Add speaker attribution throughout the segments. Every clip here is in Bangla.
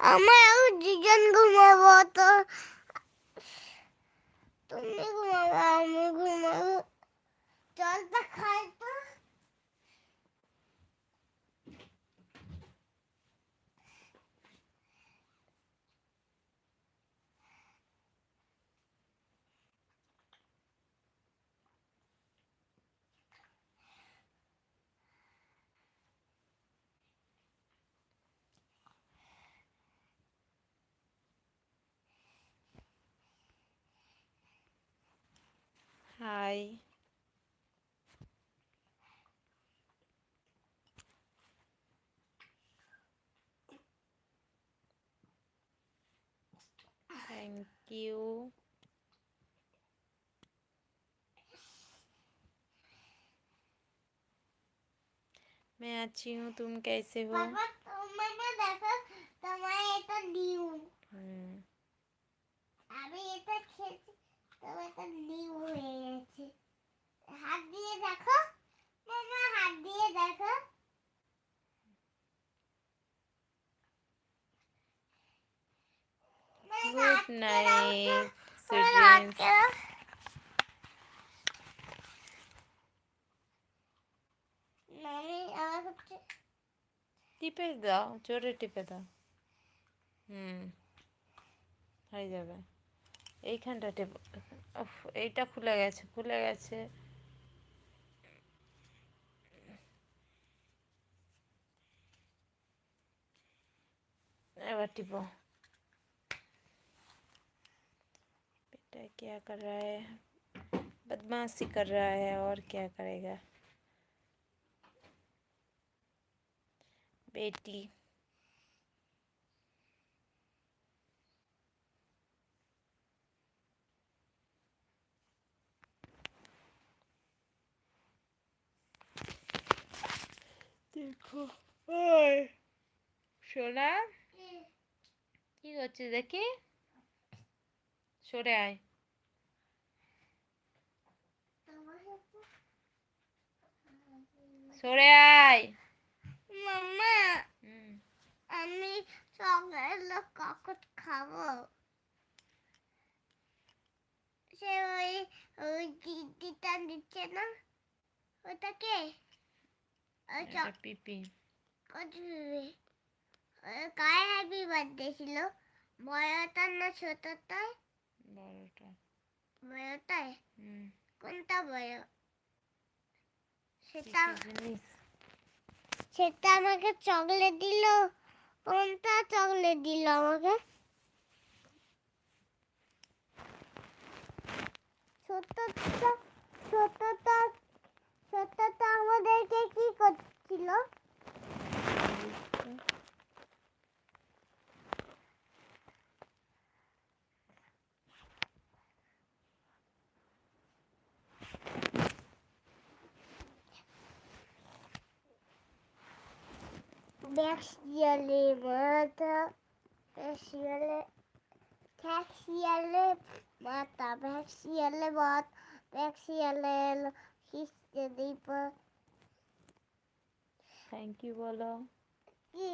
Speaker 1: আমরা দুজন ঘুমাবো তো তুমি ঘুমাবে আমি ঘুমাবো জলটা খাই তো
Speaker 2: হাই थैंक यू मैं अच्छी हूँ तुम कैसे हो
Speaker 1: पापा मामा देखो তোমার এটা নিউ আমি এটা খেয়েছি তোমার এটা নিউ হয়ে গেছে হাত দিয়ে দেখো মামা হাত দিয়ে দেখো
Speaker 2: गुड नाइट स्वीट ड्रीम्स
Speaker 1: মামি আমার
Speaker 2: টিপে দাও জোরে টিপে দাও হয়ে যাবে এইখানটা টিপ এইটা খুলে গেছে एबार टिपो बेटा क्या कर रहा है बदमाशी कर रहा है और क्या करेगा बेटी देखो সোনা কি করছিস দেখি সরে আয় সরে আয়
Speaker 1: মাম্মা আমি সকালে কাকট খাবো সে ওই দিদিটা দিচ্ছে না ওটাকে
Speaker 2: এটা পিপি
Speaker 1: কার হ্যাপি বার্থডে ছিল বড়টা না ছোটটায় বড়টায় কোনটা বড় সেটা আমাকে চকলেট দিল কোনটা চকলেট দিল আমাকে ছোটটা আমাদেরকে কি করছিল Bergstjelle mata, bergstjelle mata, bergstjelle sista dipa.
Speaker 2: Thank you बोलो
Speaker 1: কি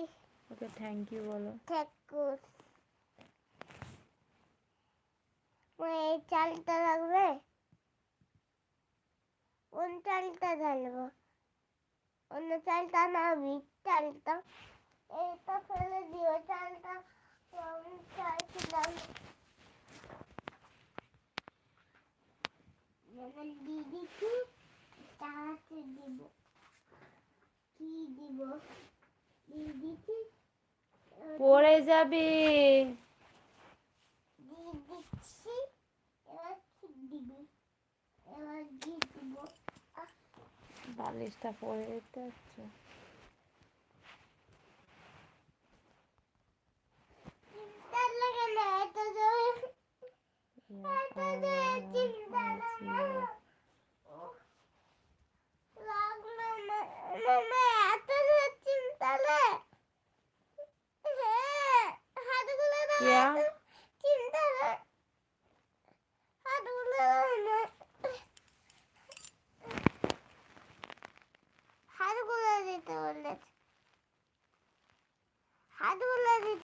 Speaker 2: ওকে थैंक यू बोलो
Speaker 1: ঠেকুর এই চালটা লাগবে কোন চালটা ঢালবো অন্য চালটা না বিট চালটা এটা ফেলে দিও চালটা আমি চাইছিলাম যখন দিদিকে তাহাতে দিব কি দিব দিদিকে
Speaker 2: পড়ে যাবে
Speaker 1: দিচ্ছি এবার কি দিবি এবার কি দিব
Speaker 2: বালিশটা পড়ে যেতে হচ্ছে
Speaker 1: চিন্তা লাগে না এত জোরে চিন্তা লাগলো মামা এত জোরে চিন্তা লে হাতগুলো
Speaker 2: क्या